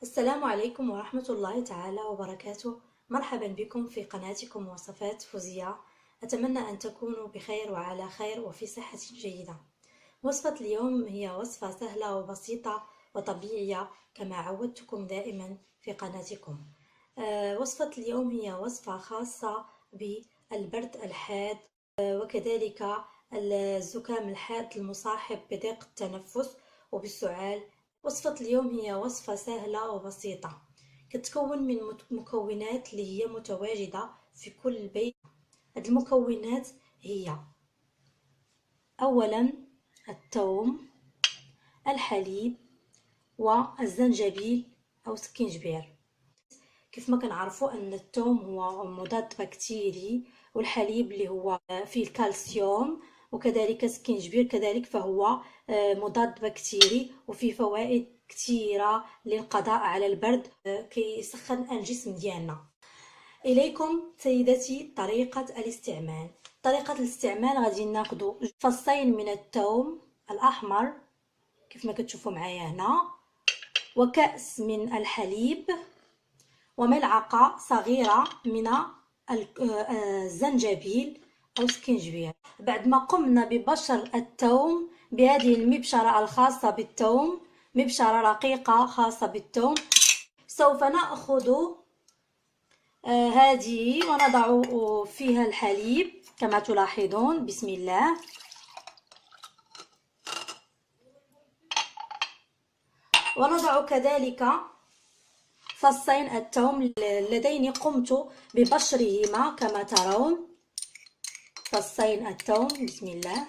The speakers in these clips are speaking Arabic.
السلام عليكم ورحمة الله تعالى وبركاته. مرحبا بكم في قناتكم وصفات فوزية. أتمنى أن تكونوا بخير وعلى خير وفي صحة جيدة. وصفة اليوم هي وصفة سهلة وبسيطة وطبيعية كما عودتكم دائما في قناتكم. وصفة اليوم هي وصفة خاصة بالبرد الحاد، وكذلك الزكام الحاد المصاحب بضيق التنفس وبالسعال. وصفة اليوم هي وصفة سهلة وبسيطة، كتكون من مكونات اللي هي متواجدة في كل بيت. هاد المكونات هي أولا الثوم، الحليب، والزنجبيل أو سكينجبير. كيف ما كنعرفوا أن الثوم هو مضاد بكتيري، والحليب اللي هو فيه الكالسيوم، وكذلك السكينجبير كذلك فهو مضاد بكتيري وفيه فوائد كثيرة للقضاء على البرد، كيسخن الجسم ديالنا. إليكم سيدتي طريقة الاستعمال. طريقة الاستعمال غادي ناخدو فصين من الثوم الأحمر كيف ما كتشوفوا معايا هنا، وكأس من الحليب، وملعقة صغيرة من الزنجبيل أو سكينجبير. بعد ما قمنا ببشر الثوم بهذه المبشرة الخاصة بالثوم، مبشرة رقيقة خاصة بالثوم، سوف نأخذ هذه ونضع فيها الحليب كما تلاحظون. بسم الله. ونضع كذلك فصين الثوم اللذين قمت ببشرهما كما ترون. فصين الثوم بسم الله.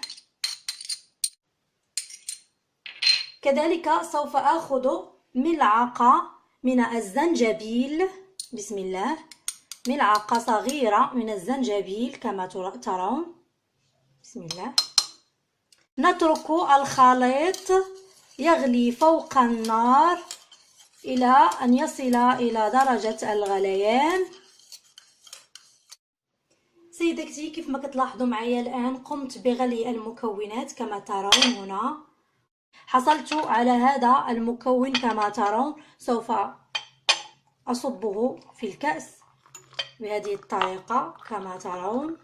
كذلك سوف آخذ ملعقة من الزنجبيل. بسم الله. ملعقة صغيرة من الزنجبيل كما ترون. بسم الله. نترك الخليط يغلي فوق النار إلى أن يصل إلى درجة الغليان. سيدتي كيف ما كتلاحظوا معايا الآن قمت بغلي المكونات كما ترون هنا. حصلت على هذا المكون كما ترون. سوف أصبه في الكأس بهذه الطريقة كما ترون.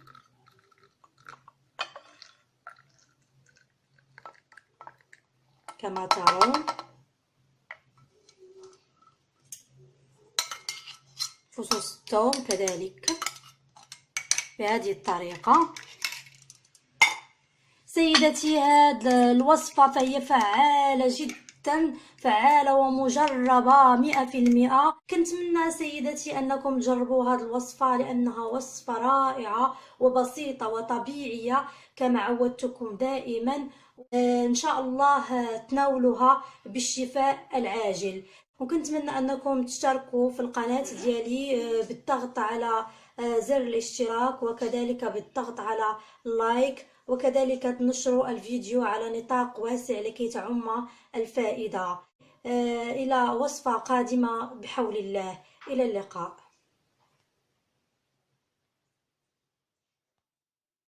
كما ترون فصوص الثوم كذلك بهذه الطريقة. سيدتي هذه الوصفة فهي فعالة جدا، فعالة ومجربة 100%. كنتمنى سيدتي أنكم تجربوا هذه الوصفة لأنها وصفة رائعة وبسيطة وطبيعية كما عودتكم دائما. إن شاء الله تناولوها بالشفاء العاجل. وكنتمنى أنكم تشتركوا في القناة ديالي بالضغط على زر الاشتراك، وكذلك بالضغط على لايك، وكذلك تنشروا الفيديو على نطاق واسع لكي تعم الفائدة. إلى وصفة قادمة بحول الله. إلى اللقاء.